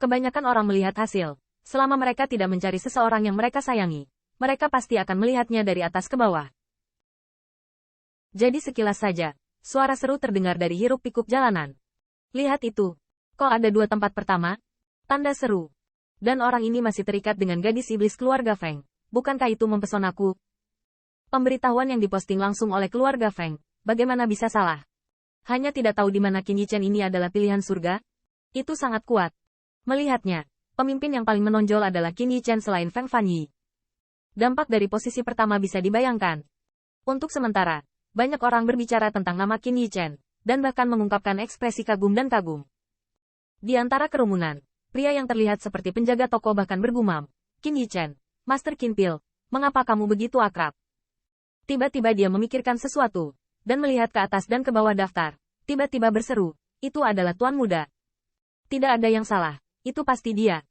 Kebanyakan orang melihat hasil. Selama mereka tidak mencari seseorang yang mereka sayangi, mereka pasti akan melihatnya dari atas ke bawah. Jadi sekilas saja, suara seru terdengar dari hiruk-pikuk jalanan. Lihat itu. Kok ada dua tempat pertama? Tanda seru. Dan orang ini masih terikat dengan gadis iblis keluarga Feng. Bukankah itu mempesonaku? Pemberitahuan yang diposting langsung oleh keluarga Feng. Bagaimana bisa salah? Hanya tidak tahu di mana Qin Yichen ini adalah pilihan surga? Itu sangat kuat. Melihatnya, pemimpin yang paling menonjol adalah Qin Yichen selain Feng Fanyi. Dampak dari posisi pertama bisa dibayangkan. Untuk sementara, banyak orang berbicara tentang nama Qin Yichen, dan bahkan mengungkapkan ekspresi kagum dan kagum. Di antara kerumunan, pria yang terlihat seperti penjaga toko bahkan bergumam, "Qin Yichen, Master Qin Pil, mengapa kamu begitu akrab?" Tiba-tiba dia memikirkan sesuatu, dan melihat ke atas dan ke bawah daftar. Tiba-tiba berseru, "Itu adalah Tuan Muda." Tidak ada yang salah. Itu pasti dia.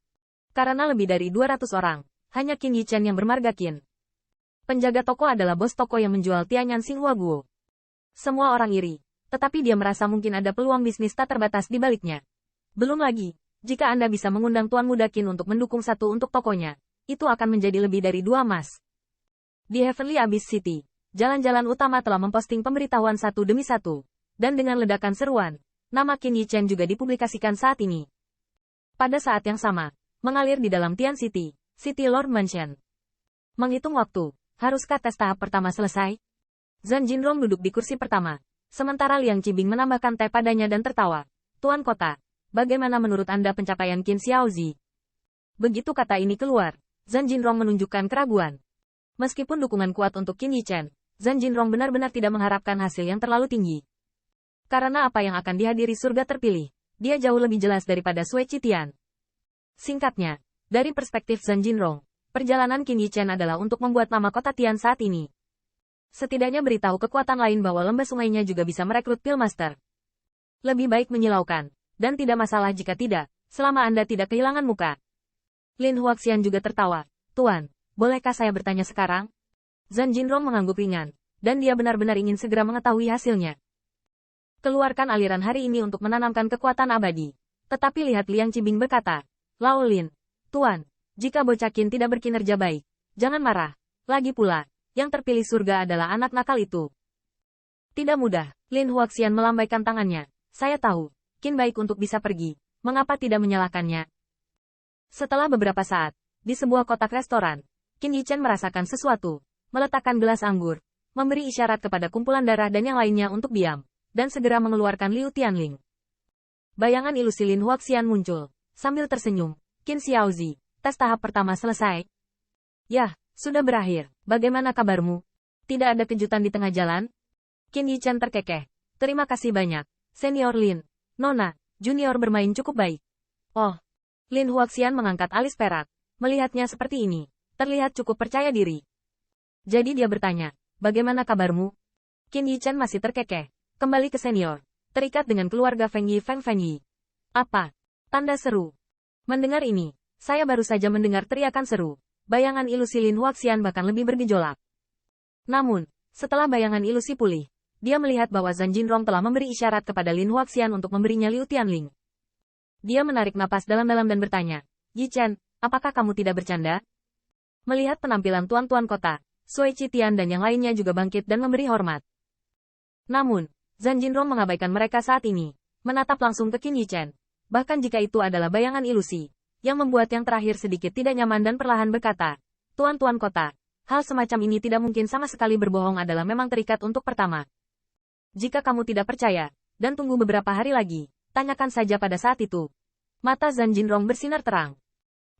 Karena lebih dari 200 orang, hanya Qin Yichen yang bermarga Qin. Penjaga toko adalah bos toko yang menjual Tianyan Xinhua Guo. Semua orang iri, tetapi dia merasa mungkin ada peluang bisnis tak terbatas di baliknya. Belum lagi, jika Anda bisa mengundang Tuan Muda Qin untuk mendukung satu untuk tokonya, itu akan menjadi lebih dari 2 emas. Di Heavenly Abyss City, jalan-jalan utama telah memposting pemberitahuan satu demi satu, dan dengan ledakan seruan, nama Qin Yichen juga dipublikasikan saat ini. Pada saat yang sama, mengalir di dalam Tian City, City Lord Mansion. Menghitung waktu, haruskah tes tahap pertama selesai? Zhan Jinrong duduk di kursi pertama, sementara Liang Qibing menambahkan teh padanya dan tertawa. "Tuan Kota, bagaimana menurut Anda pencapaian Qin Xiaozi?" Begitu kata ini keluar, Zhan Jinrong menunjukkan keraguan. Meskipun dukungan kuat untuk Qin Yichen, Zhan Jinrong benar-benar tidak mengharapkan hasil yang terlalu tinggi. Karena apa yang akan dihadiri surga terpilih, dia jauh lebih jelas daripada Sui Qitian. Singkatnya, dari perspektif Zhan Jinrong, perjalanan Qin Yichen adalah untuk membuat nama kota Tian saat ini. Setidaknya beritahu kekuatan lain bahwa lembah sungainya juga bisa merekrut Pillmaster. Lebih baik menyilaukan, dan tidak masalah jika tidak, selama Anda tidak kehilangan muka. Lin Huaxian juga tertawa. "Tuan, bolehkah saya bertanya sekarang?" Zhan Jinrong mengangguk ringan, dan dia benar-benar ingin segera mengetahui hasilnya. Keluarkan aliran hari ini untuk menanamkan kekuatan abadi. Tetapi lihat Liang Qibing berkata, "Lao Lin, Tuan, jika bocah Qin tidak berkinerja baik, jangan marah. Lagi pula, yang terpilih surga adalah anak nakal itu." Tidak mudah, Lin Huaxian melambaikan tangannya. "Saya tahu, Qin baik untuk bisa pergi. Mengapa tidak menyalahkannya?" Setelah beberapa saat, di sebuah kotak restoran, Qin Yichen merasakan sesuatu, meletakkan gelas anggur, memberi isyarat kepada kumpulan darah dan yang lainnya untuk diam, dan segera mengeluarkan Liu Tianling. Bayangan ilusi Lin Huaxian muncul, sambil tersenyum. "Qin Xiaozi, tes tahap pertama selesai." "Yah, sudah berakhir. Bagaimana kabarmu? Tidak ada kejutan di tengah jalan?" Qin Yichen terkekeh. "Terima kasih banyak, Senior Lin. Nona, Junior bermain cukup baik." "Oh." Lin Huaxian mengangkat alis perak. Melihatnya seperti ini, terlihat cukup percaya diri. Jadi dia bertanya, "Bagaimana kabarmu?" Qin Yichen masih terkekeh. Kembali ke senior. Terikat dengan keluarga Feng Yi Feng Fanyi. "Apa?" Tanda seru. Mendengar ini, saya baru saja mendengar teriakan seru. Bayangan ilusi Lin Huaxian bahkan lebih bergejolak. Namun, setelah bayangan ilusi pulih, dia melihat bahwa Zhan Jinrong telah memberi isyarat kepada Lin Huaxian untuk memberinya Liu Tianling. Dia menarik napas dalam-dalam dan bertanya, "Yichen, apakah kamu tidak bercanda?" Melihat penampilan tuan-tuan kota, Sui Qitian dan yang lainnya juga bangkit dan memberi hormat. Namun, Zhan Jinrong mengabaikan mereka saat ini, menatap langsung ke Qin Yichen. Bahkan jika itu adalah bayangan ilusi, yang membuat yang terakhir sedikit tidak nyaman dan perlahan berkata, "Tuan-tuan kota, hal semacam ini tidak mungkin sama sekali berbohong adalah memang terikat untuk pertama. Jika kamu tidak percaya, dan tunggu beberapa hari lagi, tanyakan saja pada saat itu." Mata Zhan Jinrong bersinar terang.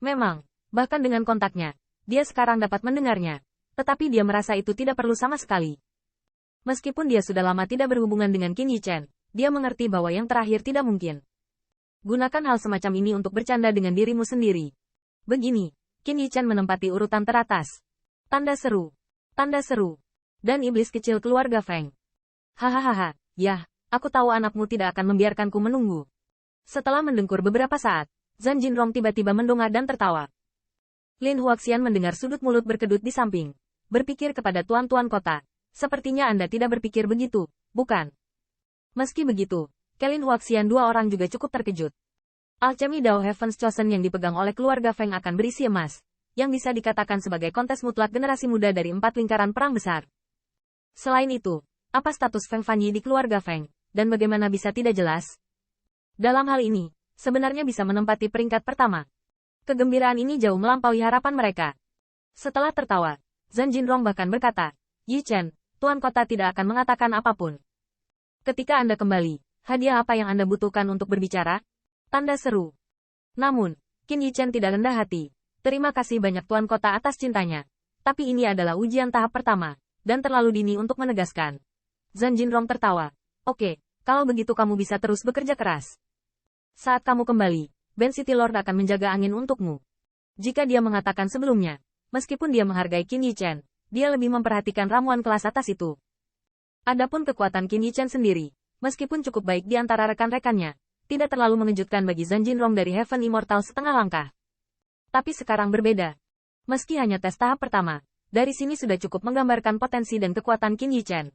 Memang, bahkan dengan kontaknya, dia sekarang dapat mendengarnya. Tetapi dia merasa itu tidak perlu sama sekali. Meskipun dia sudah lama tidak berhubungan dengan Qin Yichen, dia mengerti bahwa yang terakhir tidak mungkin. Gunakan hal semacam ini untuk bercanda dengan dirimu sendiri. Begini, Qin Yichen menempati urutan teratas. Tanda seru. Tanda seru. Dan iblis kecil keluarga Feng. "Hahaha, yah, aku tahu anakmu tidak akan membiarkanku menunggu." Setelah mendengkur beberapa saat, Zhan Jinrong tiba-tiba mendongak dan tertawa. Lin Huaxian mendengar sudut mulut berkedut di samping. Berpikir kepada tuan-tuan kota. "Sepertinya Anda tidak berpikir begitu, bukan?" Meski begitu, Kelin Huaxian dua orang juga cukup terkejut. Alchemy Dao Heaven's Chosen yang dipegang oleh keluarga Feng akan berisi emas, yang bisa dikatakan sebagai kontes mutlak generasi muda dari 4 lingkaran perang besar. Selain itu, apa status Feng Fanyi di keluarga Feng, dan bagaimana bisa tidak jelas? Dalam hal ini, sebenarnya bisa menempati peringkat pertama. Kegembiraan ini jauh melampaui harapan mereka. Setelah tertawa, Zhan Jinrong bahkan berkata, Yi Chen, Tuan Kota tidak akan mengatakan apapun. Ketika Anda kembali, hadiah apa yang Anda butuhkan untuk berbicara? Tanda seru. Namun, Qin Yi Chen tidak rendah hati. Terima kasih banyak Tuan Kota atas cintanya. Tapi ini adalah ujian tahap pertama, dan terlalu dini untuk menegaskan. Zhan Jinrong tertawa. Oke, kalau begitu kamu bisa terus bekerja keras. Saat kamu kembali, Ben City Lord akan menjaga angin untukmu. Jika dia mengatakan sebelumnya, meskipun dia menghargai Qin Yi Chen, dia lebih memperhatikan ramuan kelas atas itu. Adapun kekuatan Qin Yi Chen sendiri, meskipun cukup baik di antara rekan-rekannya, tidak terlalu mengejutkan bagi Zhan Jinrong dari Heaven Immortal setengah langkah. Tapi sekarang berbeda. Meski hanya tes tahap pertama, dari sini sudah cukup menggambarkan potensi dan kekuatan Qin Yi Chen.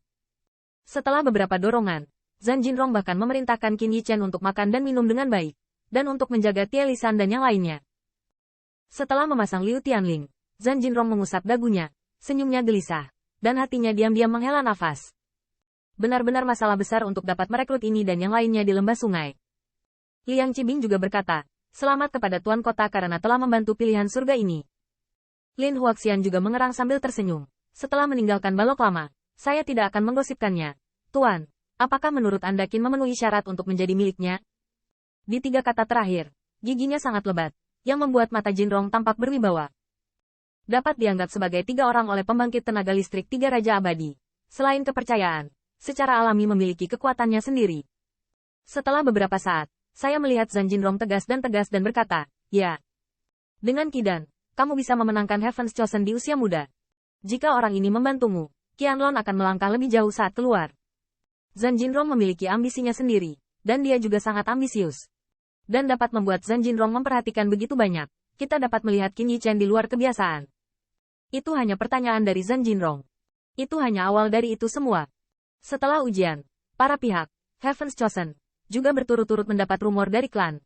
Setelah beberapa dorongan, Zhan Jinrong bahkan memerintahkan Qin Yi Chen untuk makan dan minum dengan baik, dan untuk menjaga Tie Lisan dan yang lainnya. Setelah memasang Liu Tianling, Zhan Jinrong mengusap dagunya, senyumnya gelisah, dan hatinya diam-diam menghela nafas. Benar-benar masalah besar untuk dapat merekrut ini dan yang lainnya di lembah sungai. Liang Qibing juga berkata, selamat kepada Tuan Kota karena telah membantu pilihan surga ini. Lin Huaxian juga mengerang sambil tersenyum. Setelah meninggalkan balok lama, saya tidak akan menggosipkannya. Tuan, apakah menurut Anda Qin memenuhi syarat untuk menjadi miliknya? Di 3 kata terakhir, giginya sangat lebat, yang membuat mata Jinrong tampak berwibawa. Dapat dianggap sebagai 3 orang oleh pembangkit tenaga listrik 3 Raja Abadi. Selain kepercayaan, secara alami memiliki kekuatannya sendiri. Setelah beberapa saat, saya melihat Zhan Jinrong tegas dan berkata, ya. Dengan Qidan, kamu bisa memenangkan Heaven's Chosen di usia muda. Jika orang ini membantumu, Qianlong akan melangkah lebih jauh saat keluar. Zhan Jinrong memiliki ambisinya sendiri, dan dia juga sangat ambisius. Dan dapat membuat Zhan Jinrong memperhatikan begitu banyak, kita dapat melihat Qin Yi Chen di luar kebiasaan. Itu hanya pertanyaan dari Zhan Jinrong. Itu hanya awal dari itu semua. Setelah ujian, para pihak, Heaven's Chosen, juga berturut-turut mendapat rumor dari klan